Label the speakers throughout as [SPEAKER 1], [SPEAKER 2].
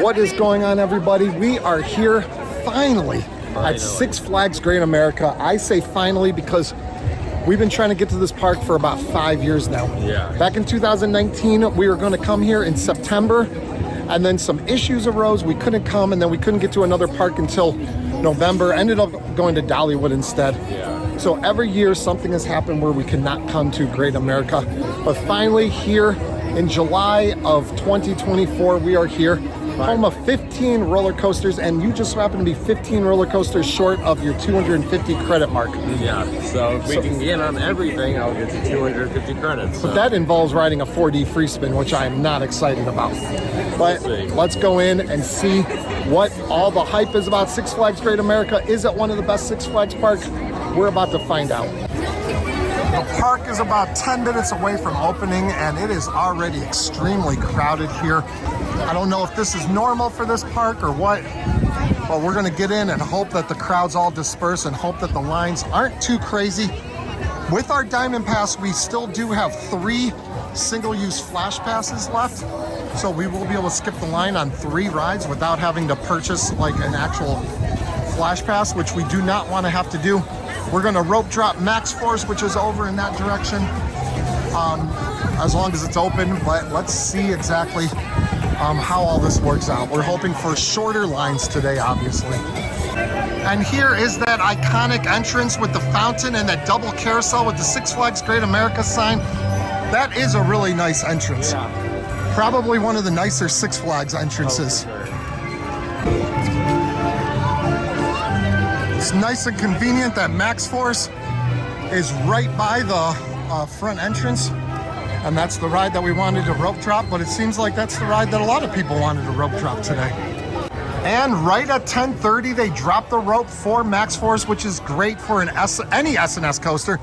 [SPEAKER 1] What is going on, everybody? We are here finally at Six Flags Great America. I say finally because we've been trying to get to this park for about 5 years now.
[SPEAKER 2] Yeah.
[SPEAKER 1] Back in 2019, we were going to come here in September, and then some issues arose. We couldn't come, and then we couldn't get to another park until November. Ended up going to Dollywood instead.
[SPEAKER 2] Yeah.
[SPEAKER 1] So every year something has happened where we cannot come to Great America. But finally here in July of 2024, we are here. Home of 15 roller coasters, and you just happen to be 15 roller coasters short of your 250 credit mark.
[SPEAKER 2] Yeah, so if we can get on everything, I'll get to 250 credits. So.
[SPEAKER 1] But that involves riding a 4D free spin, which I am not excited about. But let's go in and see what all the hype is about Six Flags Great America. Is it one of the best Six Flags parks? We're about to find out. The park is about 10 minutes away from opening, and it is already extremely crowded here. I don't know if this is normal for this park or what, but we're gonna get in and hope that the crowds all disperse and hope that the lines aren't too crazy. With our Diamond Pass, we still do have 3 single-use flash passes left, so we will be able to skip the line on 3 rides without having to purchase like an actual flash pass, which we do not want to have to do. We're gonna rope drop Max Force, which is over in that direction, as long as it's open, but let's see exactly how all this works out. We're hoping for shorter lines today, obviously. And here is that iconic entrance with the fountain and that double carousel with the Six Flags Great America sign. That is a really nice entrance.
[SPEAKER 2] Yeah.
[SPEAKER 1] Probably one of the nicer Six Flags entrances.
[SPEAKER 2] Oh, for sure.
[SPEAKER 1] It's nice and convenient that Max Force is right by the front entrance. And that's the ride that we wanted to rope drop, but it seems like that's the ride that a lot of people wanted to rope drop today. And right at 10:30, they dropped the rope for Max Force, which is great for any S&S coaster,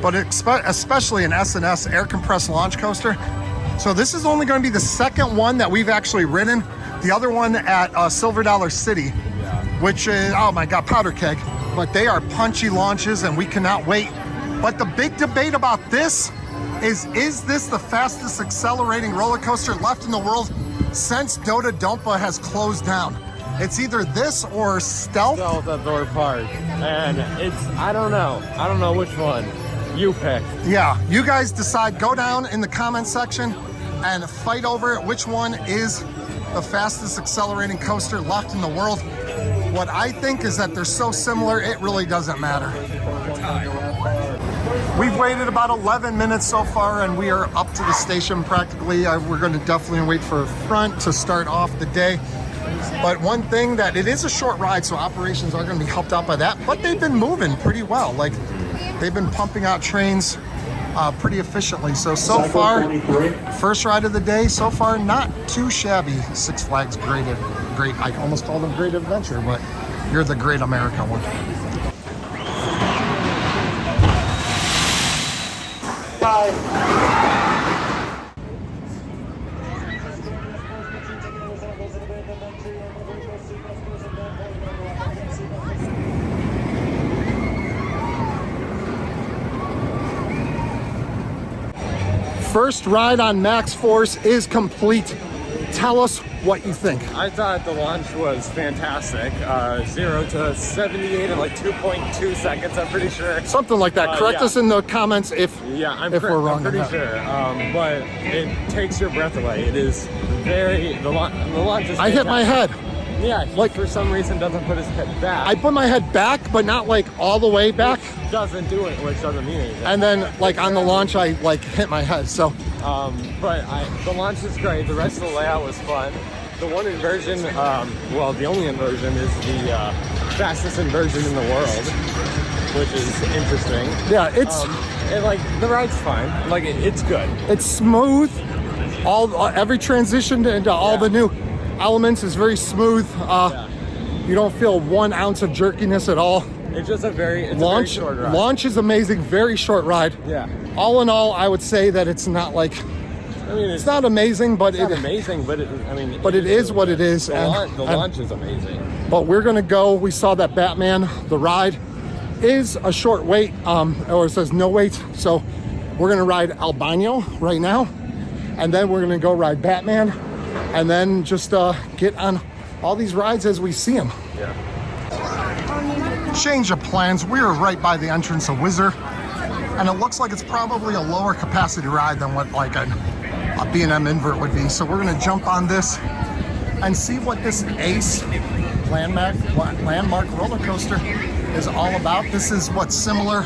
[SPEAKER 1] but especially an S&S air compressed launch coaster. So this is only going to be the second one that we've actually ridden. The other one at Silver Dollar City, which is, oh my God, powder keg. But they are punchy launches and we cannot wait. But the big debate about this is this the fastest accelerating roller coaster left in the world since Dota Dompa has closed down? It's either this or Stealth.
[SPEAKER 2] Stealth at Thor Park. And I don't know which one. You pick.
[SPEAKER 1] Yeah, you guys decide. Go down in the comment section and fight over it. Which one is the fastest accelerating coaster left in the world? What I think is that they're so similar, it really doesn't matter. We've waited about 11 minutes so far, and we are up to the station practically. We're going to definitely wait for front to start off the day. But one thing that it is a short ride, so operations are going to be helped out by that. But they've been moving pretty well. Like they've been pumping out trains pretty efficiently. So far, first ride of the day. So far, not too shabby. Six Flags Great. I almost called them Great Adventure, but you're the Great America one. First ride on Max Force is complete. Tell us what you think.
[SPEAKER 2] I thought the launch was fantastic. 0 to 78 in like 2.2 seconds, I'm pretty sure.
[SPEAKER 1] Something like that. Correct us in the comments if we're wrong.
[SPEAKER 2] I'm pretty sure. But it takes your breath away. It is the launch is fantastic.
[SPEAKER 1] I hit my head.
[SPEAKER 2] Yeah, he, like for some reason doesn't put his head back.
[SPEAKER 1] I put my head back, but not like all the way back.
[SPEAKER 2] Which doesn't mean anything.
[SPEAKER 1] And then like on the launch, I like hit my head. So.
[SPEAKER 2] The launch is great. The rest of the layout was fun. The one inversion, the only inversion is the fastest inversion in the world, which is interesting.
[SPEAKER 1] Yeah,
[SPEAKER 2] the ride's fine. Like it's good.
[SPEAKER 1] It's smooth. Every transition into all the new elements is very smooth. You don't feel 1 ounce of jerkiness at all.
[SPEAKER 2] It's just a very short ride.
[SPEAKER 1] Launch is amazing, very short ride.
[SPEAKER 2] Yeah.
[SPEAKER 1] All in all, I would say that it's not like, it's not amazing, but
[SPEAKER 2] it
[SPEAKER 1] is what it is.
[SPEAKER 2] The launch is amazing.
[SPEAKER 1] But we're gonna go. We saw that Batman, the ride is a short wait, or it says no wait. So we're gonna ride Albino right now, and then we're gonna go ride Batman. and then just get on all these rides as we see them.
[SPEAKER 2] Yeah.
[SPEAKER 1] Change of plans. We are right by the entrance of Whizzer, and it looks like it's probably a lower capacity ride than what like a B&M invert would be. So we're gonna jump on this and see what this Ace landmark roller coaster is all about. This is what's similar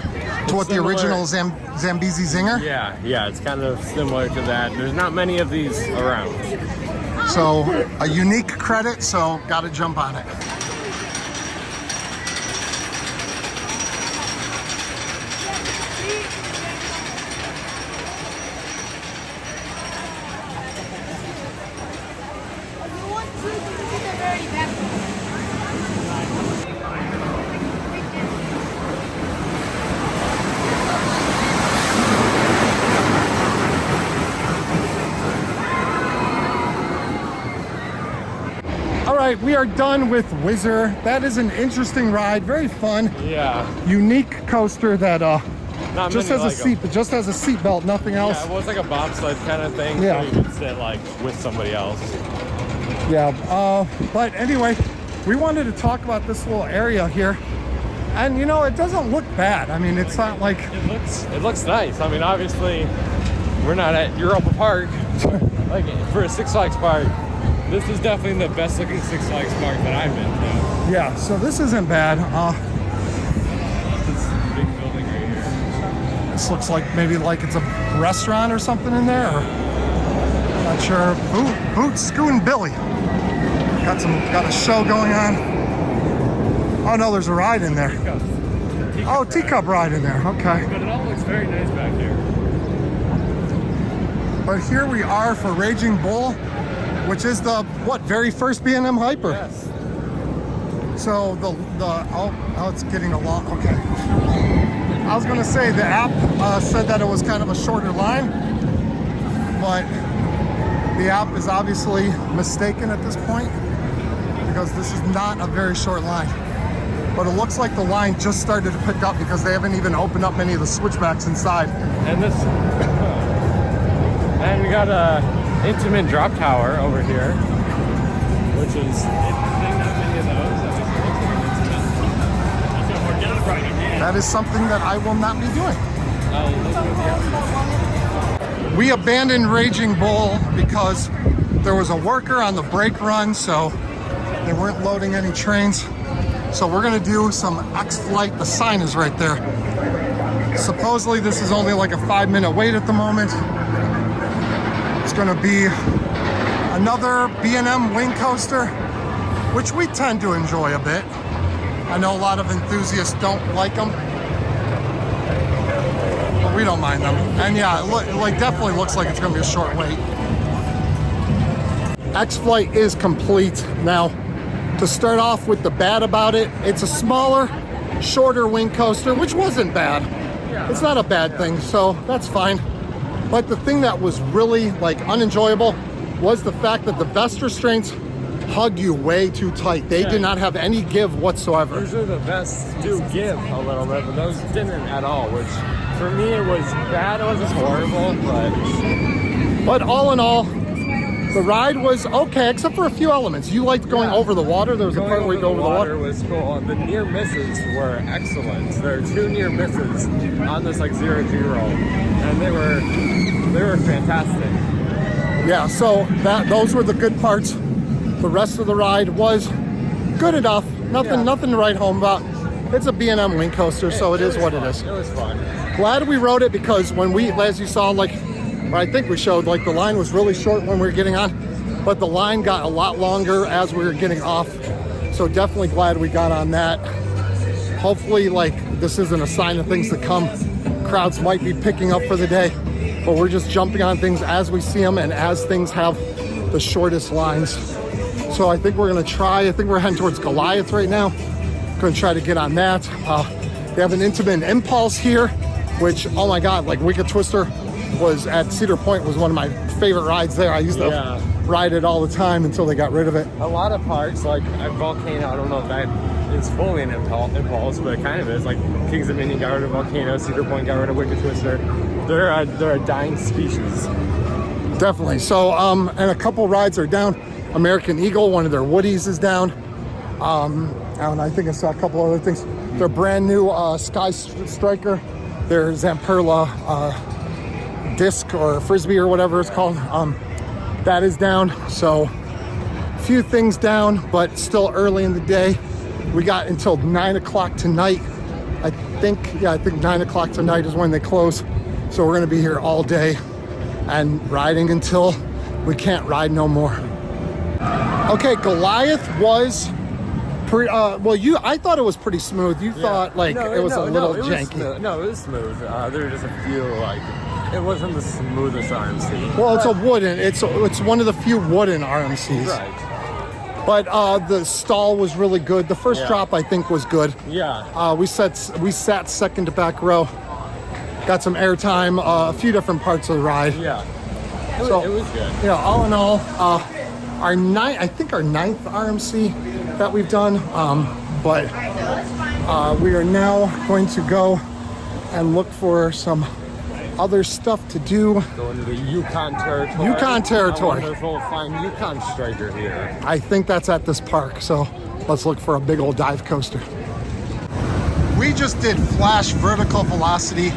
[SPEAKER 1] to what the original Zambezi Zinger.
[SPEAKER 2] Yeah, it's kind of similar to that. There's not many of these around.
[SPEAKER 1] So a unique credit, so gotta jump on it. All right, we are done with Whizzer. That is an interesting ride, very fun.
[SPEAKER 2] Yeah.
[SPEAKER 1] Unique coaster that
[SPEAKER 2] Not
[SPEAKER 1] just
[SPEAKER 2] many
[SPEAKER 1] has a
[SPEAKER 2] like
[SPEAKER 1] seat, but just has a seat belt, nothing else.
[SPEAKER 2] Yeah, well, it's like a bobsled kind of thing.
[SPEAKER 1] Yeah.
[SPEAKER 2] So you could sit like with somebody else.
[SPEAKER 1] Yeah, but anyway, we wanted to talk about this little area here. And you know, it doesn't look bad. I mean, it's not like...
[SPEAKER 2] It looks nice. I mean, obviously, we're not at Europa Park. Like, for a Six Flags park, this is definitely the best looking Six Flags park that I've been to.
[SPEAKER 1] Yeah, so this isn't bad.
[SPEAKER 2] This big building right here.
[SPEAKER 1] This looks like maybe like it's a restaurant or something in there. Or, not sure. Boot Scoon Billy. Got a show going on. Oh no, there's a ride in there. Teacup ride in there. Okay.
[SPEAKER 2] But it all looks very nice back here.
[SPEAKER 1] But here we are for Raging Bull, which is the very first B&M Hyper.
[SPEAKER 2] Yes.
[SPEAKER 1] So it's getting along. Okay. I was gonna say the app said that it was kind of a shorter line, but the app is obviously mistaken at this point because this is not a very short line. But it looks like the line just started to pick up because they haven't even opened up many of the switchbacks inside.
[SPEAKER 2] And and we got a intimate drop tower over here, which is interesting. Not many of those.
[SPEAKER 1] That is something that I will not be doing. We abandoned Raging Bull because there was a worker on the brake run, so they weren't loading any trains. So we're gonna do some X-Flight. The sign is right there. Supposedly this is only like a 5-minute wait at the moment. It's gonna be another B&M wing coaster, which we tend to enjoy a bit. I know a lot of enthusiasts don't like them, but we don't mind them. And yeah, it definitely looks like it's gonna be a short wait. X-Flight is complete. Now, to start off with the bad about it, it's a smaller, shorter wing coaster, which wasn't bad. It's not a bad thing, so that's fine. But the thing that was really like unenjoyable was the fact that the vest restraints hug you way too tight. They did not have any give whatsoever.
[SPEAKER 2] Usually the vests do give a little bit, but those didn't at all, which for me it was bad. It wasn't horrible,
[SPEAKER 1] but all in all, the ride was okay, except for a few elements. You liked going over the water. There was a part where you go over the water.
[SPEAKER 2] Was cool. The near misses were excellent. There are 2 near misses on this like 0G roll, and they were fantastic.
[SPEAKER 1] Yeah, so those were the good parts. The rest of the ride was good enough. Nothing to write home about. It's a B&M wing coaster, so it is what it is.
[SPEAKER 2] It was fun.
[SPEAKER 1] Glad we rode it because when as you saw, like, or I think we showed, like the line was really short when we were getting on, but the line got a lot longer as we were getting off. So definitely glad we got on that. Hopefully, like, this isn't a sign of things to come. Crowds might be picking up for the day, but we're just jumping on things as we see them and as things have the shortest lines. So I think we're gonna try, I think we're heading towards Goliath right now. Gonna try to get on that. They have an Intimate Impulse here, which, oh my God, like Wicked Twister was at Cedar Point, was one of my favorite rides there. I used to ride it all the time until they got rid of it.
[SPEAKER 2] A lot of parks, like at Volcano, I don't know if that is fully an impulse, but it kind of is. Like Kings Dominion got rid of Volcano, Cedar Point got rid of Wicked Twister. They're a dying species.
[SPEAKER 1] Definitely. So, and a couple rides are down. American Eagle, one of their Woodies is down. And I think I saw a couple other things. Their brand new Sky Striker, their Zamperla disc or frisbee or whatever it's called, that is down. So, a few things down, but still early in the day. We got until 9 o'clock tonight. I think 9 o'clock tonight is when they close. So we're gonna be here all day and riding until we can't ride no more. Okay, Goliath was I thought it was pretty smooth. You thought like it was a little janky.
[SPEAKER 2] No, it was smooth. There were just a few it wasn't the smoothest RMC.
[SPEAKER 1] Well, it's a wooden. It's one of the few wooden RMCs.
[SPEAKER 2] Right.
[SPEAKER 1] But the stall was really good. The first drop I think was good.
[SPEAKER 2] Yeah.
[SPEAKER 1] We sat second to back row. Got some airtime. A few different parts of the ride.
[SPEAKER 2] Yeah. It was good.
[SPEAKER 1] Yeah. All in all, our ninth RMC that we've done. But we are now going to go and look for some other stuff to do.
[SPEAKER 2] Going to the Yukon territory.
[SPEAKER 1] Yukon territory.
[SPEAKER 2] I wonder if we'll find Yukon Striker here.
[SPEAKER 1] I think that's at this park, so let's look for a big old dive coaster. We just did Flash Vertical Velocity.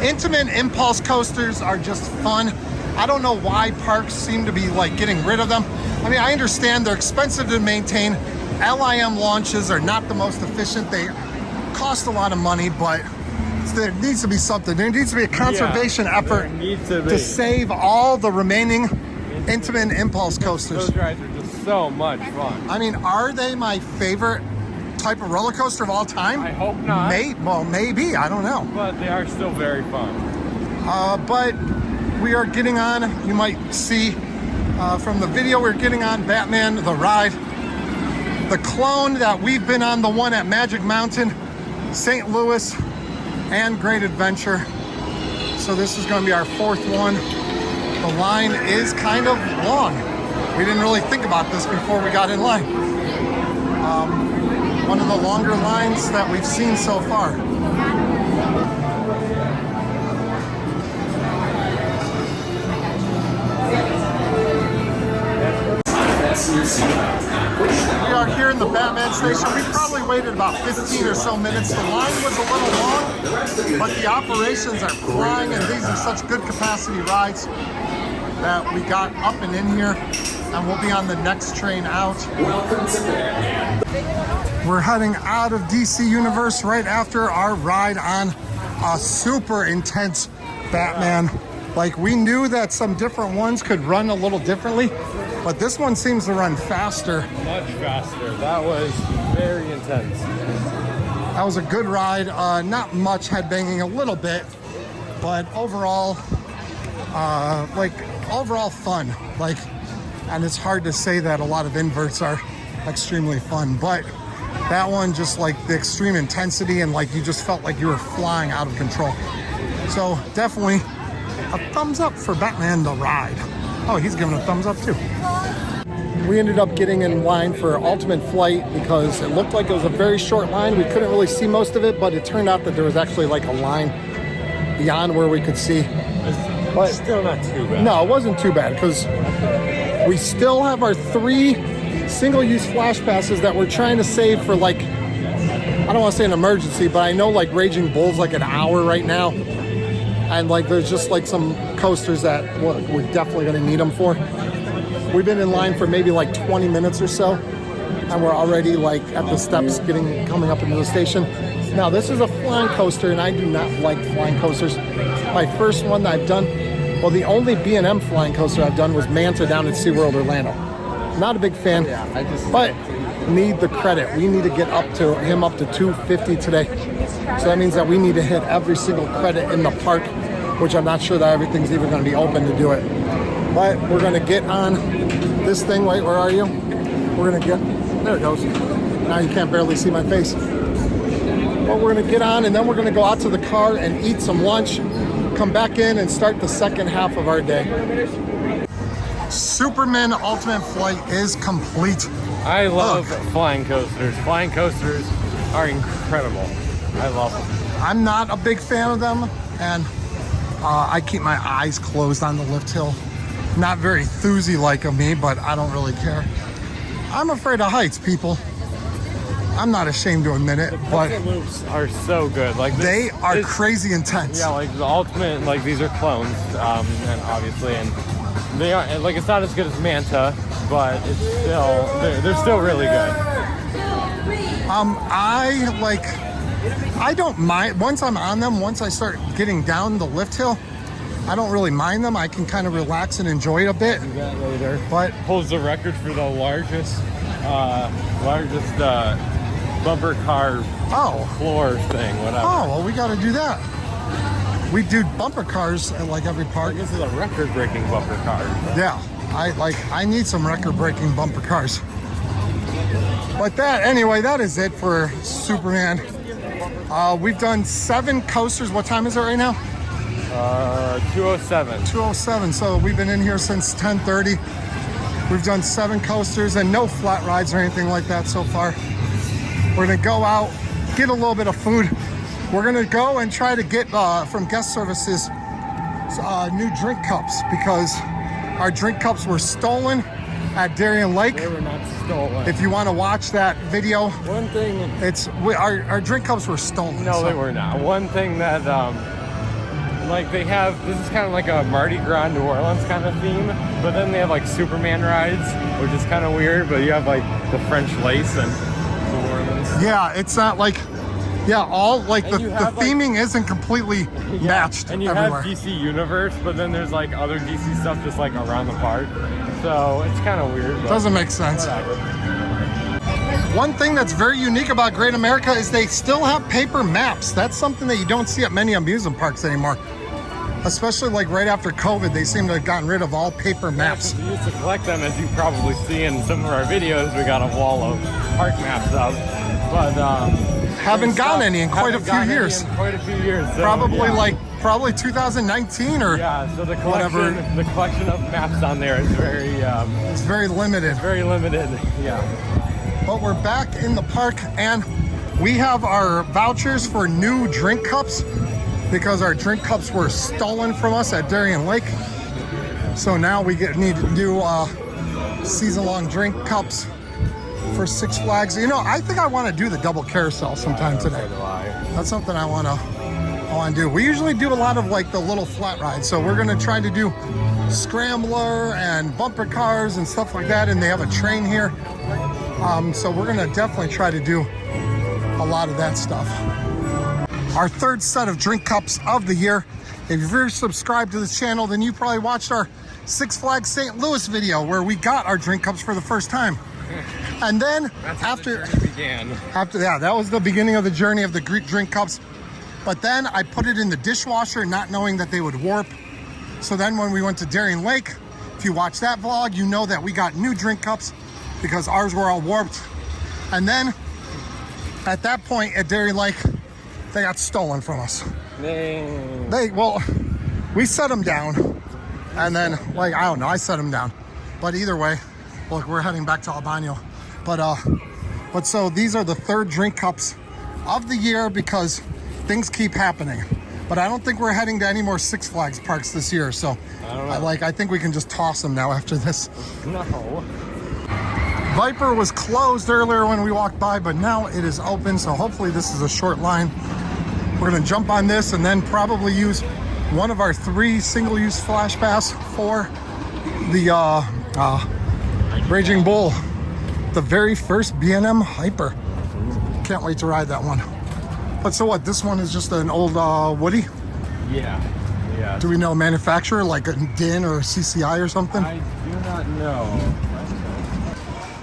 [SPEAKER 1] Intimate impulse coasters are just fun. I don't know why parks seem to be like getting rid of them. I mean, I understand they're expensive to maintain. LIM launches are not the most efficient. They cost a lot of money, but there needs to be something. There needs to be a conservation effort to save all the remaining intimate impulse coasters.
[SPEAKER 2] Those rides are just so much fun.
[SPEAKER 1] I mean, are they my favorite type of roller coaster of all time?
[SPEAKER 2] I hope not.
[SPEAKER 1] Maybe. I don't know.
[SPEAKER 2] But they are still very fun.
[SPEAKER 1] But we are getting on, you might see from the video, we're getting on Batman the Ride. The clone that we've been on, the one at Magic Mountain, St. Louis, and Great Adventure. So this is going to be our fourth one. The line is kind of long. We didn't really think about this before we got in line. One of the longer lines that we've seen so far. We are here in the Batman station. We probably waited about 15 or so minutes. The line was a little long, but the operations are flying, and these are such good capacity rides that we got up and in here, and we'll be on the next train out. We're heading out of DC Universe right after our ride on a super intense Batman. Like, we knew that some different ones could run a little differently, but this one seems to run faster.
[SPEAKER 2] Much faster. That was very intense.
[SPEAKER 1] That was a good ride. Not much headbanging, a little bit, but overall, overall fun. And it's hard to say that a lot of inverts are extremely fun, but that one, just like the extreme intensity, and like you just felt like you were flying out of control. So definitely a thumbs up for Batman the Ride. Oh, he's giving a thumbs up too. We ended up getting in line for Ultimate Flight because it looked like it was a very short line. We couldn't really see most of it, but it turned out that there was actually like a line beyond where we could see.
[SPEAKER 2] But still not too bad.
[SPEAKER 1] No, it wasn't too bad because we still have our 3 single-use flash passes that we're trying to save for, like, I don't want to say an emergency, but I know like Raging Bull's like an hour right now. And like there's just like some coasters that we're definitely going to need them for. We've been in line for maybe like 20 minutes or so, and we're already like at the steps coming up into the station. Now this is a flying coaster, and I do not like flying coasters. My first one that I've done, well, the only B&M flying coaster I've done was Manta down at SeaWorld Orlando. Not a big fan, but need the credit. We need to get up to 250 today. So that means that we need to hit every single credit in the park, which I'm not sure that everything's even going to be open to do it. But we're going to get on this thing. Wait, where are you? We're going to get, there it goes. Now you can't barely see my face. But we're going to get on, and then we're going to go out to the car and eat some lunch, come back in and start the second half of our day. Superman Ultimate Flight is complete.
[SPEAKER 2] I love flying coasters. Flying coasters are incredible. I love them.
[SPEAKER 1] I'm not a big fan of them, and I keep my eyes closed on the lift hill not very enthusy-like of me, but I don't really care. I'm afraid of heights, people. I'm not ashamed to admit it, but
[SPEAKER 2] loops are so good. Like
[SPEAKER 1] they are crazy intense.
[SPEAKER 2] Yeah, like the ultimate. Like these are clones, and obviously, and they are like it's not as good as Manta, but it's still they're still really good.
[SPEAKER 1] I don't mind once I'm on them. Once I start getting down the lift hill, I don't really mind them. I can kind of relax and enjoy it a bit.
[SPEAKER 2] Do that later.
[SPEAKER 1] But
[SPEAKER 2] holds the record for the largest bumper car floor thing, whatever.
[SPEAKER 1] Oh, well, we got to do that. We do bumper cars at like every park.
[SPEAKER 2] This is a record-breaking bumper car.
[SPEAKER 1] Yeah, I need some record-breaking bumper cars. But that is it for Superman. We've done 7 coasters. What time is it right now?
[SPEAKER 2] 2:07.
[SPEAKER 1] 2:07. So we've been in here since 10:30. We've done 7 coasters and no flat rides or anything like that so far. We're gonna go out, get a little bit of food. We're gonna go and try to get from guest services new drink cups because our drink cups were stolen at Darien Lake.
[SPEAKER 2] They were not stolen.
[SPEAKER 1] If you want to watch that video,
[SPEAKER 2] one thing,
[SPEAKER 1] our drink cups were stolen.
[SPEAKER 2] No, they were not. One thing that like they have, this is kind of like a Mardi Gras New Orleans kind of theme, but then they have like Superman rides, which is kind of weird, but you have like the French lace and New Orleans.
[SPEAKER 1] Yeah, it's not like, all like the theming isn't completely matched
[SPEAKER 2] and you
[SPEAKER 1] everywhere.
[SPEAKER 2] have DC Universe, but then there's like other DC stuff just like around the park, so it's kind of weird. But
[SPEAKER 1] doesn't make sense.
[SPEAKER 2] Whatever.
[SPEAKER 1] One thing that's very unique about Great America is they still have paper maps. That's something that you don't see at many amusement parks anymore. Especially like right after COVID, they seem to have gotten rid of all paper maps.
[SPEAKER 2] We used to collect them, as you probably see in some of our videos. We got a wall of park maps up, but
[SPEAKER 1] haven't gotten any in quite a few years.
[SPEAKER 2] So,
[SPEAKER 1] probably 2019 or
[SPEAKER 2] so the collection,
[SPEAKER 1] whatever.
[SPEAKER 2] The collection of maps on there is very
[SPEAKER 1] it's very limited.
[SPEAKER 2] Very limited. Yeah.
[SPEAKER 1] But we're back in the park and we have our vouchers for new drink cups because our drink cups were stolen from us at Darien Lake. So now we need to do season-long drink cups for Six Flags. You know, I think I want to do the double carousel sometime today. That's something I want to do. We usually do a lot of like the little flat rides. So we're going to try to do Scrambler and bumper cars and stuff like that. And they have a train here. So we're going to definitely try to do a lot of that stuff. Our third set of drink cups of the year. If you're subscribed to this channel, then you probably watched our Six Flags St. Louis video where we got our drink cups for the first time. And then after that was the beginning of the journey of the Greek drink cups. But then I put it in the dishwasher, not knowing that they would warp. So then when we went to Darien Lake, if you watch that vlog, you know that we got new drink cups because ours were all warped. And at that point at Darien Lake, they got stolen from us. We set them down, and then I don't know, I set them down. But either way, look, we're heading back to Albano. But so these are the third drink cups of the year because things keep happening. But I don't think we're heading to any more Six Flags parks this year. So I think we can just toss them now after this.
[SPEAKER 2] No.
[SPEAKER 1] Viper was closed earlier when we walked by, but now it is open. So hopefully this is a short line. We're gonna jump on this and then probably use one of our 3 single-use flash pass for the Raging Bull, the very first B&M Hyper. Can't wait to ride that one. But so what, this one is just an old Woody?
[SPEAKER 2] Yeah.
[SPEAKER 1] Do we know a manufacturer, like a DIN or a CCI or something?
[SPEAKER 2] I do not know.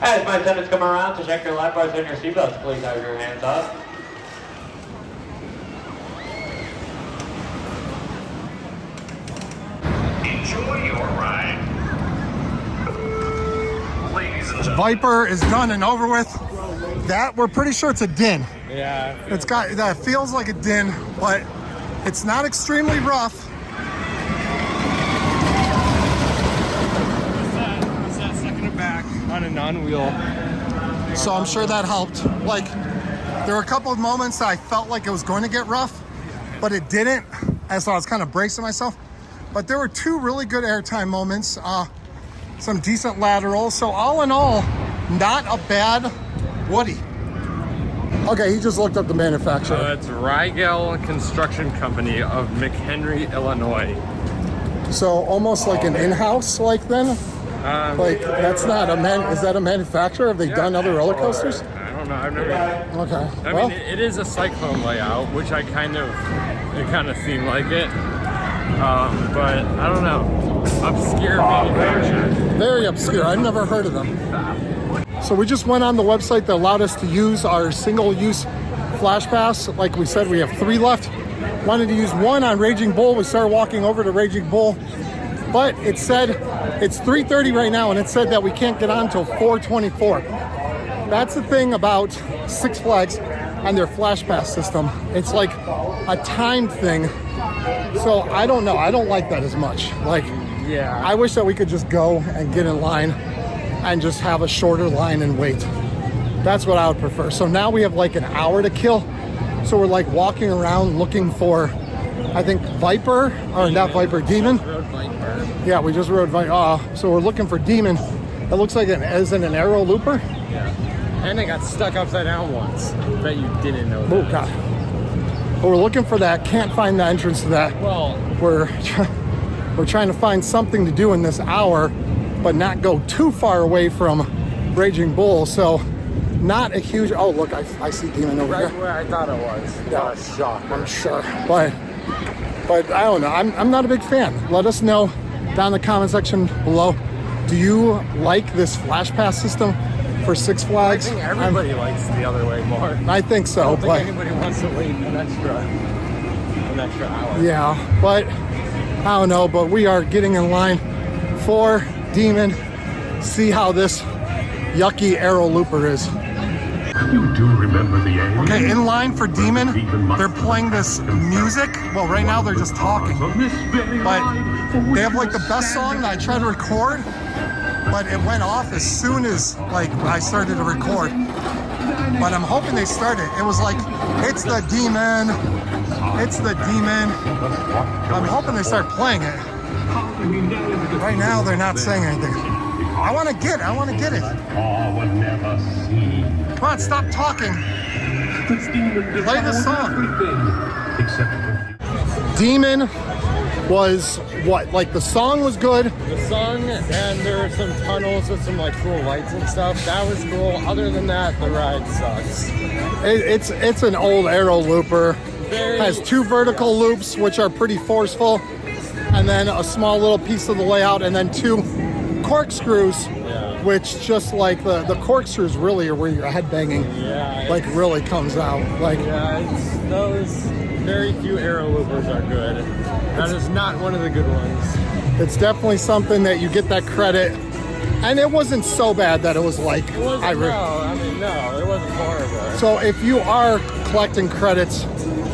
[SPEAKER 3] As my attendants come around to check your life bars and your seatbelts, please have your hands up.
[SPEAKER 4] Enjoy your ride. Ladies and gentlemen.
[SPEAKER 1] Viper is done and over with. That, we're pretty sure it's a DIN.
[SPEAKER 2] Yeah.
[SPEAKER 1] It's got, that feels like a DIN, but it's not extremely rough.
[SPEAKER 2] What's that second and back on a non-wheel?
[SPEAKER 1] So I'm sure that helped. Like, there were a couple of moments that I felt like it was going to get rough, but it didn't. And so I was kind of bracing myself. but there were 2 really good airtime moments, some decent laterals. So all in all, not a bad Woody. Okay, he just looked up the manufacturer.
[SPEAKER 2] It's Rigel Construction Company of McHenry, Illinois.
[SPEAKER 1] So almost like an in-house, like then? Like that's not a is that a manufacturer? Have they done other roller coasters?
[SPEAKER 2] I don't know. I've never.
[SPEAKER 1] Okay.
[SPEAKER 2] I
[SPEAKER 1] Well,
[SPEAKER 2] mean, it is a cyclone layout, which it kind of seemed like it. But I don't know. Obscure manufacturer.
[SPEAKER 1] very obscure. I've never heard of them. So we just went on the website that allowed us to use our single-use Flash Pass. Like we said, we have 3 left. Wanted to use 1 on Raging Bull. We started walking over to Raging Bull, but it said it's 3:30 right now, and it said that we can't get on until 4:24. That's the thing about Six Flags and their Flash Pass system. It's like a timed thing. So I don't know. I don't like that as much. Like,
[SPEAKER 2] Yeah.
[SPEAKER 1] I wish that we could just go and get in line and just have a shorter line and wait. That's what I would prefer. So now we have like an hour to kill. So we're like walking around looking for, I think, Viper, or not Viper, Demon.
[SPEAKER 2] Road Viper.
[SPEAKER 1] Yeah, we just rode Viper. So we're looking for Demon. It looks like it is an arrow looper.
[SPEAKER 2] Yeah. And they got stuck upside down once. Bet you didn't know that.
[SPEAKER 1] Oh, God. But we're looking for that. Can't find the entrance to that.
[SPEAKER 2] Well,
[SPEAKER 1] We're trying to find something to do in this hour, but not go too far away from Raging Bull. So not a huge, oh look, I see Demon over
[SPEAKER 2] right
[SPEAKER 1] here.
[SPEAKER 2] where I thought it was.
[SPEAKER 1] Yeah.
[SPEAKER 2] What a shocker.
[SPEAKER 1] I'm sure, but I don't know. I'm not a big fan. Let us know down in the comment section below. Do you like this Flash Pass system for Six
[SPEAKER 2] I
[SPEAKER 1] Flags?
[SPEAKER 2] think everybody likes the other way more.
[SPEAKER 1] I think so,
[SPEAKER 2] I don't think
[SPEAKER 1] but
[SPEAKER 2] anybody wants to wait an extra hour.
[SPEAKER 1] yeah, but I don't know. But we are getting in line for Demon. See how this yucky arrow looper is.
[SPEAKER 4] You do remember the aim?
[SPEAKER 1] Okay, in line for Demon, they're playing this music. Well, right now they're just talking,
[SPEAKER 4] On this very
[SPEAKER 1] but
[SPEAKER 4] ride, for which
[SPEAKER 1] they have like the
[SPEAKER 4] you
[SPEAKER 1] best song that I tried to record, but it went off as soon as like I started to record. But I'm hoping they started. It was like, it's the Demon, it's the Demon. I'm hoping they start playing it. Right now they're not saying anything. I want to get it.
[SPEAKER 4] all would never see.
[SPEAKER 1] Come on, stop talking. Play the song.
[SPEAKER 4] Except
[SPEAKER 1] Demon was what? Like the song was good.
[SPEAKER 2] The song, and there were some tunnels with some like cool lights and stuff. That was cool. Other than that, the ride sucks.
[SPEAKER 1] It's an old arrow looper.
[SPEAKER 2] Very-
[SPEAKER 1] Has 2 vertical loops, which are pretty forceful, and then a small little piece of the layout, and then 2 corkscrews,
[SPEAKER 2] Yeah.
[SPEAKER 1] which just like the corkscrews really are where your head banging
[SPEAKER 2] Yeah.
[SPEAKER 1] like really comes out. Like
[SPEAKER 2] Yeah, it's those very few arrow loopers are good. That is not one of the good ones.
[SPEAKER 1] it's definitely something that you get that credit, and it wasn't so bad that it was like
[SPEAKER 2] It wasn't, no, it wasn't horrible.
[SPEAKER 1] So if you are collecting credits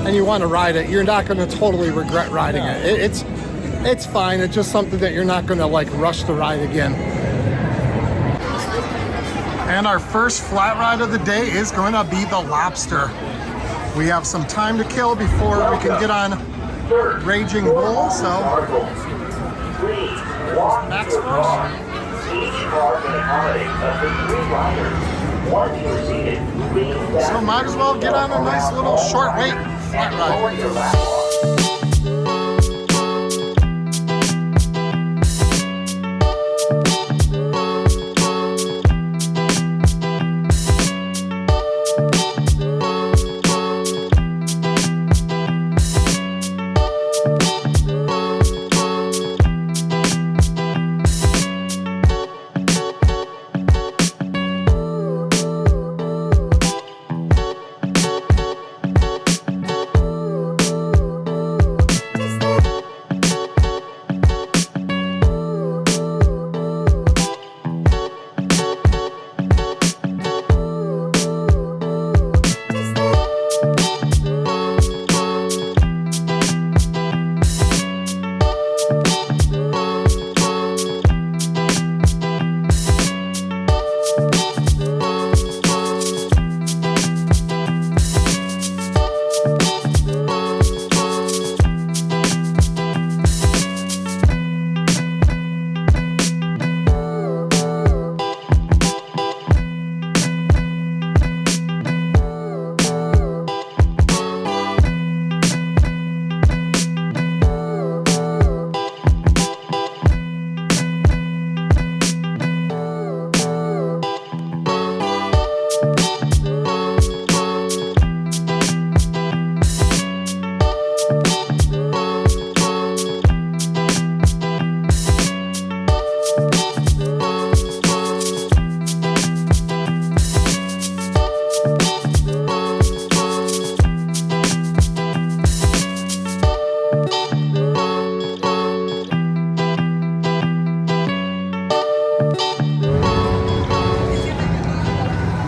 [SPEAKER 1] and you want to ride it, you're not going to totally regret riding
[SPEAKER 2] No.
[SPEAKER 1] it. It's fine. It's just something that you're not going to like rush to ride again. And our first flat ride of the day is going to be the Lobster. We have some time to kill before we can get on Raging Bull. So Max first. So might as well get on a nice little short wait flat ride.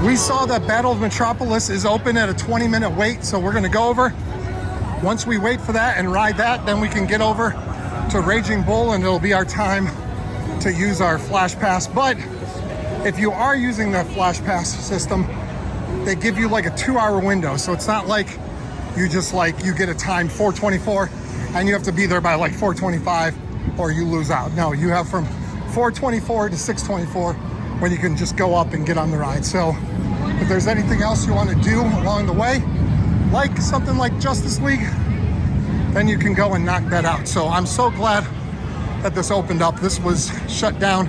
[SPEAKER 1] We saw that Battle of Metropolis is open at a 20-minute wait, so we're gonna go over. Once we wait for that and ride that, then we can get over to Raging Bull and it'll be our time to use our Flash Pass. But if you are using the Flash Pass system, they give you like a 2-hour window. So it's not like you just like, you get a time 4:24 and you have to be there by like 4:25 or you lose out. No, you have from 4:24 to 6:24 when you can just go up and get on the ride. So if there's anything else you want to do along the way, like something like Justice League, then you can go and knock that out. So I'm so glad that this opened up. This was shut down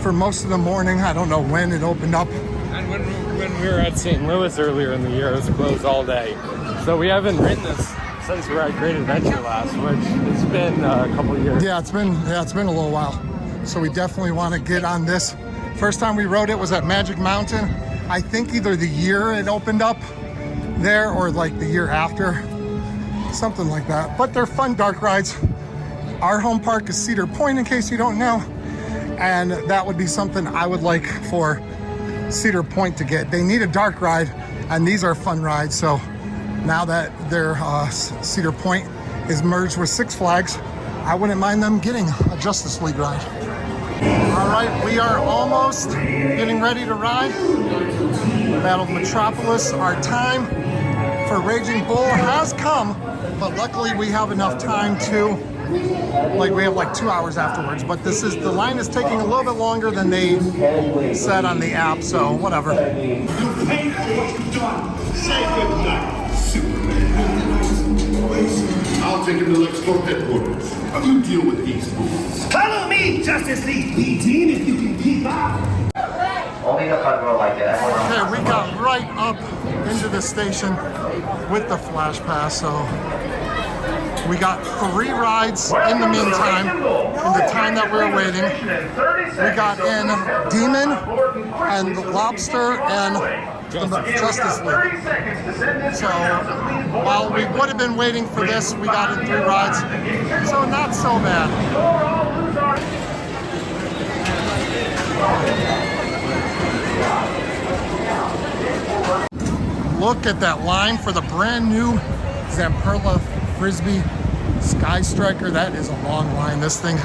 [SPEAKER 1] for most of the morning. I don't know when it opened up.
[SPEAKER 2] And when we were at St. Louis earlier in the year, it was closed all day. So we haven't ridden this since we were at Great Adventure last, which it's been a couple of years.
[SPEAKER 1] Yeah, it's been a little while. So we definitely want to get on this. First time we rode it was at Magic Mountain. I think either the year it opened up there or like the year after, something like that. But they're fun dark rides. Our home park is Cedar Point, in case you don't know, and that would be something I would like for Cedar Point to get. They need a dark ride, and these are fun rides. So now that their Cedar Point is merged with Six Flags, I wouldn't mind them getting a Justice League ride. All right, we are almost getting ready to ride Battle of Metropolis. Our time for Raging Bull has come, but luckily we have enough time to, like, we have like 2 hours afterwards. But the line is taking a little bit longer than they said on the app, so whatever.
[SPEAKER 5] You paid for what you've done. Say goodnight, Superman.
[SPEAKER 6] I'll take him to Lexcorp headquarters. You deal with these fools.
[SPEAKER 5] Follow me, Justice League B-Team, if you can keep up.
[SPEAKER 3] Only the fun will like it.
[SPEAKER 1] Okay, we got right up into the station with the Flash Pass, so we got 3 rides in the meantime, in the time that we were waiting. We got in Demon and Lobster and the Justice League. So while we would have been waiting for this, we got in 3 rides, so not so bad. Look at that line for the brand new Zamperla Frisbee Sky Striker. That is a long line, this thing.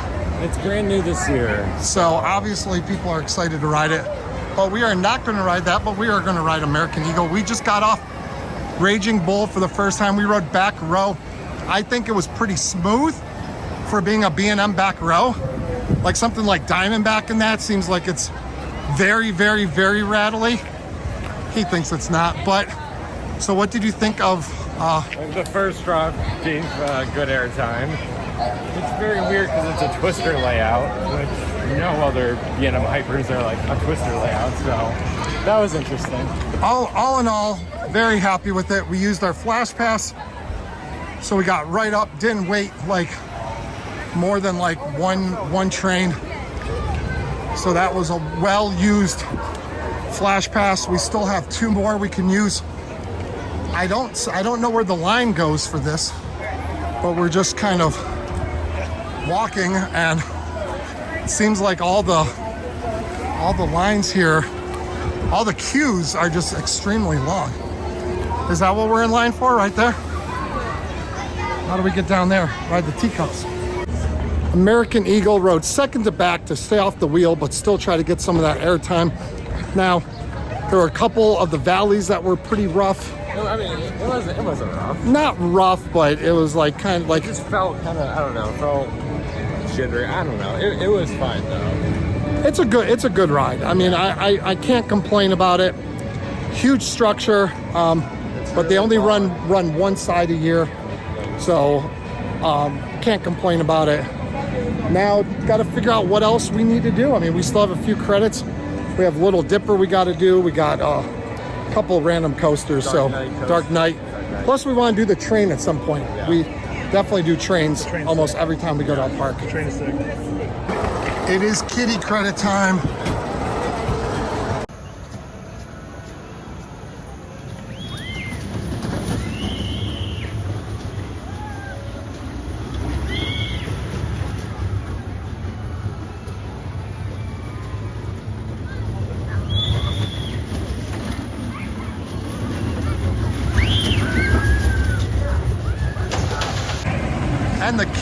[SPEAKER 2] It's brand new this year.
[SPEAKER 1] So obviously people are excited to ride it, but we are not going to ride that, but we are going to ride American Eagle. We just got off Raging Bull for the first time. We rode back row. I think it was pretty smooth for being a B&M back row. Like something like Diamondback and that seems like it's very, very, very rattly. He thinks it's not, but so what did you think of
[SPEAKER 2] The first drop gave good airtime. It's very weird because it's a twister layout, which other B&M hypers are like a twister layout, so that was interesting.
[SPEAKER 1] All in all, very happy with it. We used our Flash Pass, so we got right up, didn't wait like more than like one train. So that was a well-used Flash Pass. We still have 2 more we can use. I don't know where the line goes for this, but we're just kind of walking, and it seems like all the lines here, all the queues are just extremely long. Is that what we're in line for right there? How do we get down there? Ride the teacups. American Eagle rode second to back to stay off the wheel, but still try to get some of that airtime. Now, there were a couple of the valleys that were pretty rough.
[SPEAKER 2] I mean, it wasn't rough.
[SPEAKER 1] Not rough, but it was like kind of like...
[SPEAKER 2] It just felt kind of, I don't know, felt jittery. I don't know. It was fine though.
[SPEAKER 1] It's a good ride. I mean, I can't complain about it. Huge structure, but they only run one side a year, so can't complain about it. Now, got to figure out what else we need to do. I mean, we still have a few credits. We have Little Dipper we got to do. We got a couple random coasters, Dark Knight. Plus, we want to do the train at some point. Yeah. We definitely do trains almost every time we go to a park.
[SPEAKER 5] Train is sick.
[SPEAKER 1] It is kitty credit time.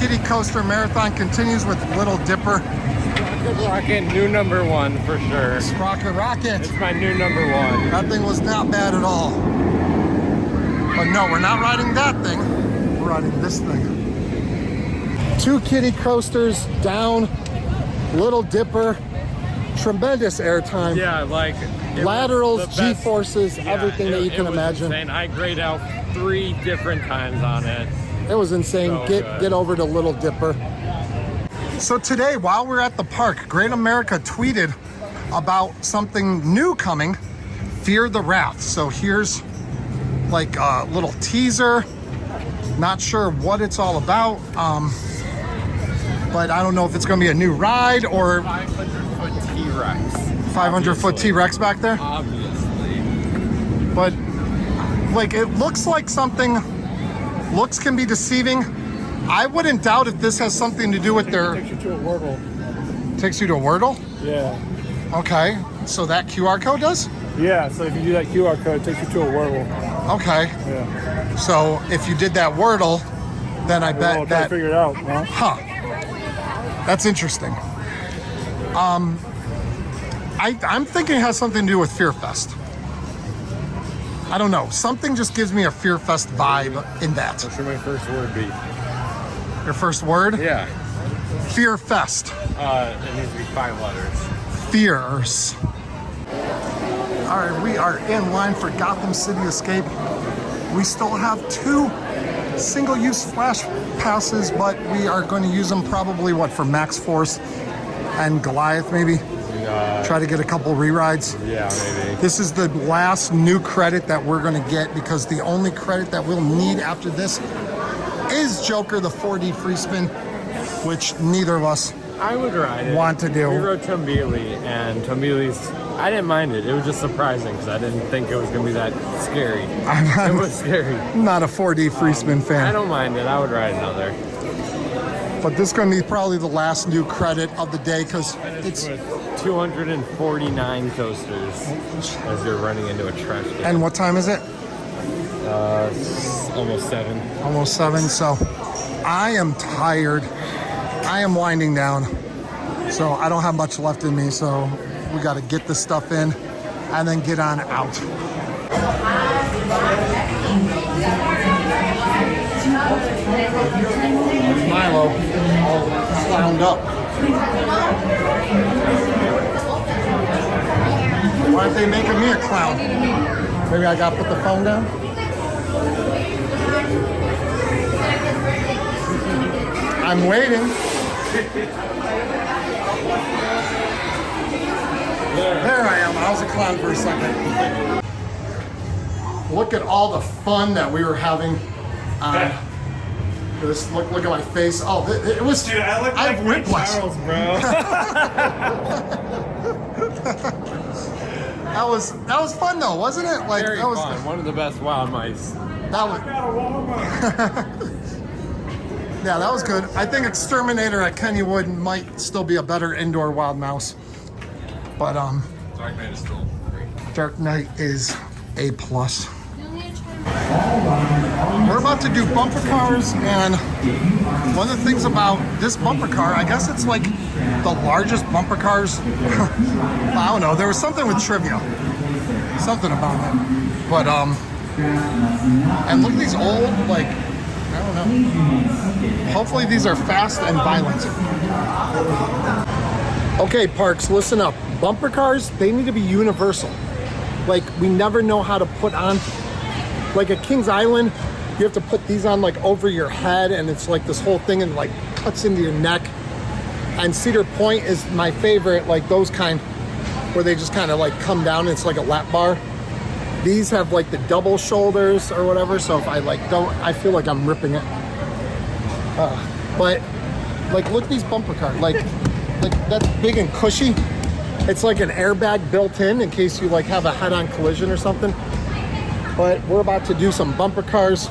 [SPEAKER 1] Kiddie Coaster Marathon continues with Little Dipper.
[SPEAKER 2] Rocket, new number one for sure.
[SPEAKER 1] Sprocket Rocket.
[SPEAKER 2] It's my new number one.
[SPEAKER 1] That thing was not bad at all. But no, we're not riding that thing. We're riding this thing. 2 kiddie coasters down. Little Dipper. Tremendous airtime.
[SPEAKER 2] Yeah, like
[SPEAKER 1] laterals, G-forces, everything that you can imagine.
[SPEAKER 2] Insane. I grayed out 3 different times on it.
[SPEAKER 1] It was insane.
[SPEAKER 2] So
[SPEAKER 1] Get over to Little Dipper. So today, while we're at the park, Great America tweeted about something new coming, Fear the Wrath. So here's like a little teaser. Not sure what it's all about, but I don't know if it's going to be a new ride or
[SPEAKER 2] 500-foot T-Rex.
[SPEAKER 1] 500-foot T-Rex back there.
[SPEAKER 2] Obviously.
[SPEAKER 1] But like it looks like something. Looks can be deceiving. I wouldn't doubt if this has something to do with their.
[SPEAKER 7] Takes you to a Wordle.
[SPEAKER 1] Takes you to a Wordle?
[SPEAKER 7] Yeah.
[SPEAKER 1] Okay. So that QR code does?
[SPEAKER 7] Yeah, so if you do that QR code, it takes you to a Wordle.
[SPEAKER 1] Okay.
[SPEAKER 7] Yeah.
[SPEAKER 1] So if you did that Wordle, then I bet
[SPEAKER 7] We'll
[SPEAKER 1] that.
[SPEAKER 7] figure it out, huh?
[SPEAKER 1] Huh. That's interesting. I'm thinking it has something to do with Fear Fest. I don't know. Something just gives me a Fear Fest vibe in that.
[SPEAKER 2] What should my first word be?
[SPEAKER 1] Your first word?
[SPEAKER 2] Yeah.
[SPEAKER 1] Fear Fest.
[SPEAKER 2] It needs to be 5 letters.
[SPEAKER 1] Fears. All right, we are in line for Gotham City Escape. We still have 2 single-use flash passes, but we are going to use them probably, for Max Force and Goliath, maybe? Try to get a couple re-rides.
[SPEAKER 2] Yeah, maybe.
[SPEAKER 1] This is the last new credit that we're going to get because the only credit that we'll need after this is Joker, the 4D free spin, which neither of us
[SPEAKER 2] I would ride it.
[SPEAKER 1] want to do.
[SPEAKER 2] We rode Tombili, and Tombili's, I didn't mind it. It was just surprising because I didn't think it was going to be that scary. It was scary.
[SPEAKER 1] I'm not a 4D free spin fan.
[SPEAKER 2] I don't mind it. I would ride another.
[SPEAKER 1] But this is going to be probably the last new credit of the day because it's...
[SPEAKER 2] 249 coasters as you're running into a trash can.
[SPEAKER 1] And what time is it?
[SPEAKER 2] Almost 7.
[SPEAKER 1] Almost 7. So I am tired. I am winding down. So I don't have much left in me. So we got to get this stuff in and then get on out. Milo all clowned up. Why aren't they making me a clown? Maybe I gotta put the phone down? I'm waiting. There I am. I was a clown for a second. Look at all the fun that we were having on this. Look at my face. Oh, it was.
[SPEAKER 7] Dude, I look
[SPEAKER 1] I
[SPEAKER 7] like
[SPEAKER 1] have
[SPEAKER 7] Ray
[SPEAKER 1] whiplash.
[SPEAKER 7] Charles, bro.
[SPEAKER 1] That was fun though, wasn't it? Like
[SPEAKER 2] Very
[SPEAKER 1] that was
[SPEAKER 2] fun. One of the best wild mice.
[SPEAKER 1] that was. Yeah, that was good. I think Exterminator at Kennywood might still be a better indoor wild mouse. But
[SPEAKER 2] Dark Knight is still great.
[SPEAKER 1] Dark Knight is A+. We're about to do bumper cars, and one of the things about this bumper car, I guess it's like the largest bumper cars. I don't know. There was something with trivia, something about it. But and look at these old, like, I don't know. Hopefully these are fast and violent. Okay, Parks, listen up. Bumper cars, they need to be universal. Like, we never know how to put on. Like at Kings Island, you have to put these on like over your head, and it's like this whole thing and like cuts into your neck. And Cedar Point is my favorite, like those kind where they just kind of like come down and it's like a lap bar. These have like the double shoulders or whatever, so if I like don't, I feel like I'm ripping it. But like look at these bumper cars, like that's big and cushy. It's like an airbag built in case you like have a head-on collision or something. But we're about to do some bumper cars.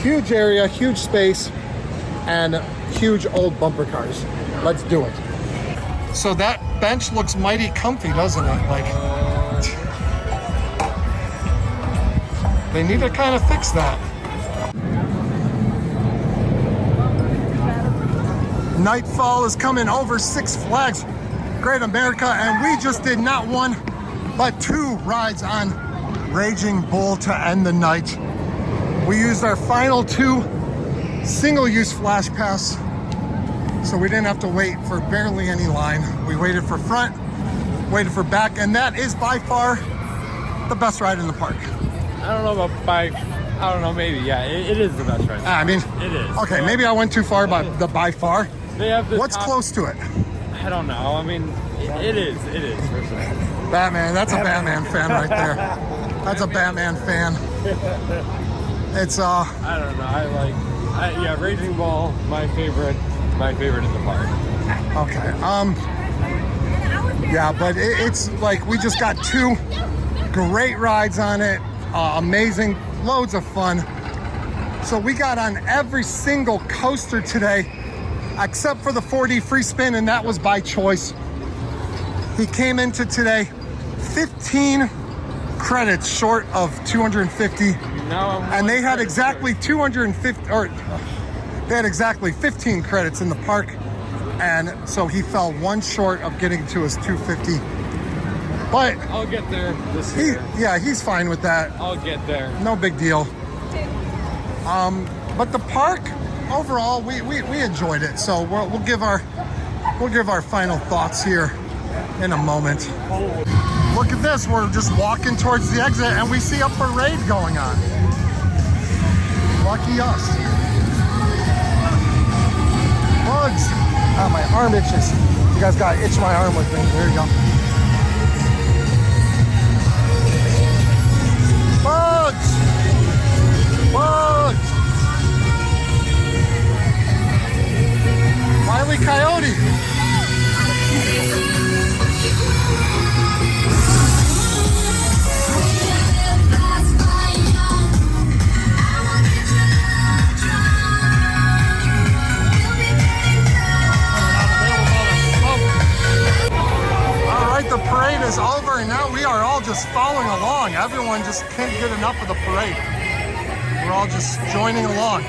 [SPEAKER 1] Huge area, huge space, and huge old bumper cars. Let's do it. So that bench looks mighty comfy, doesn't it? Like, they need to kind of fix that. Nightfall is coming over Six Flags Great America, and we just did not one, but 2 rides on Raging Bull to end the night. We used our final 2 single-use Flash Pass, so we didn't have to wait for barely any line. We waited for front, waited for back, and that is by far the best ride in the park.
[SPEAKER 2] I don't know about by. I don't know. Maybe. Yeah. It is the best ride.
[SPEAKER 1] I mean,
[SPEAKER 2] it is.
[SPEAKER 1] Okay, maybe I went too far, but the by far.
[SPEAKER 2] They have the
[SPEAKER 1] What's
[SPEAKER 2] top,
[SPEAKER 1] close to it?
[SPEAKER 2] I don't know. I mean, it is. It is for sure.
[SPEAKER 1] Batman. That's a Batman fan right there. That's a Batman fan. It's
[SPEAKER 2] I don't know. Yeah, Raging Bull, my favorite in the park.
[SPEAKER 1] Okay. Yeah, but it's like we just got 2 great rides on it. Amazing, loads of fun. So we got on every single coaster today, except for the 4D free spin, and that was by choice. He came into today 15 credits short of 250, and they had exactly 250, or they had exactly 15 credits in the park, and so he fell 1 short of getting to his 250. But
[SPEAKER 2] I'll get there this year.
[SPEAKER 1] Yeah, he's fine with that.
[SPEAKER 2] I'll get there.
[SPEAKER 1] No big deal. But the park overall, we enjoyed it. So we'll give our final thoughts here in a moment. Look at this. We're just walking towards the exit, and we see a parade going on. Lucky us. Bugs. Ah, my arm itches. You guys got to itch my arm with me. There you go. Bugs! Bugs! Wile E. Coyote! Alright, the parade is over, and now we are all just following along. Everyone just can't get enough of the parade. We're all just joining along.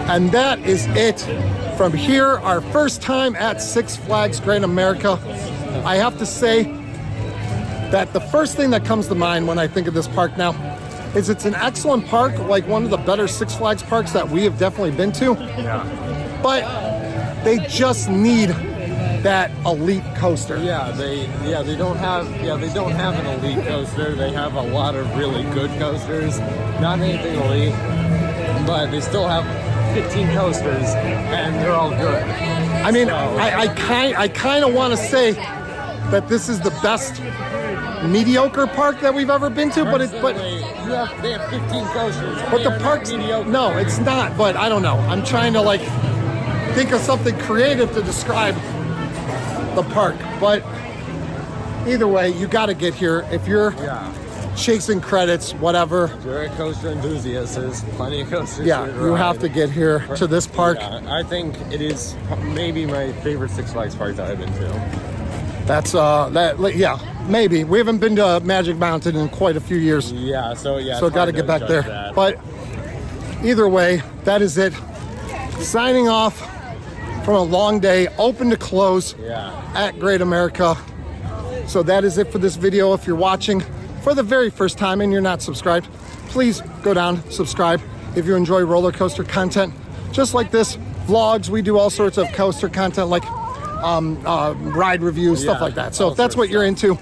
[SPEAKER 1] And that is it from here, our first time at Six Flags Great America. I have to say that the first thing that comes to mind when I think of this park now is it's an excellent park, like one of the better Six Flags parks that we have definitely been to.
[SPEAKER 2] Yeah.
[SPEAKER 1] But they just need that elite coaster.
[SPEAKER 2] They don't have an elite coaster. They have a lot of really good coasters. Not anything elite, but they still have 15 coasters, and they're all good.
[SPEAKER 1] I mean, so, I kind of want to say that this is the best mediocre park that we've ever been to, but
[SPEAKER 2] they have 15 coasters.
[SPEAKER 1] But the park's mediocre. No, it's not. But I don't know. I'm trying to like think of something creative to describe the park. But either way, you got to get here if you're chasing credits, whatever.
[SPEAKER 2] If you're a coaster enthusiast, there's plenty of coasters.
[SPEAKER 1] Yeah, you have to get here to this park.
[SPEAKER 2] Yeah, I think it is maybe my favorite Six Flags park that I've been to.
[SPEAKER 1] That's maybe. We haven't been to Magic Mountain in quite a few years.
[SPEAKER 2] So
[SPEAKER 1] got to get back there.
[SPEAKER 2] That.
[SPEAKER 1] But either way, that is it. Signing off from a long day, open to close at Great America. So that is it for this video. If you're watching for the very first time and you're not subscribed, please go down, subscribe. If you enjoy roller coaster content, just like this, vlogs, we do all sorts of coaster content like ride reviews, stuff like that. So if that's what you're into,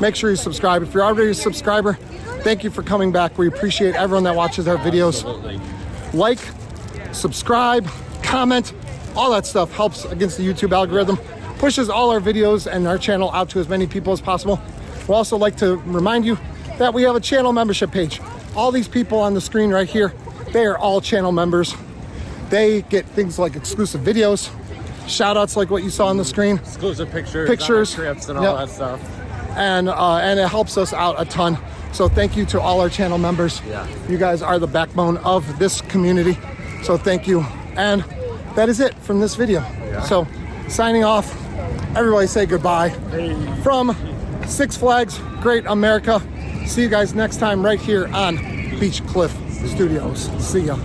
[SPEAKER 1] make sure you subscribe. If you're already a subscriber, thank you for coming back. We appreciate everyone that watches our videos.
[SPEAKER 2] Absolutely.
[SPEAKER 1] Like, subscribe, comment, all that stuff helps against the YouTube algorithm, pushes all our videos and our channel out to as many people as possible. We'd also like to remind you that we have a channel membership page. All these people on the screen right here, they are all channel members. They get things like exclusive videos, shout outs like what you saw on the screen,
[SPEAKER 2] exclusive pictures, trips and all that stuff.
[SPEAKER 1] And it helps us out a ton. So thank you to all our channel members. You guys are the backbone of this community. So thank you. And that is it from this video. So signing off, everybody say goodbye from Six Flags Great America. See you guys next time right here on Beach Cliff Studios. See ya.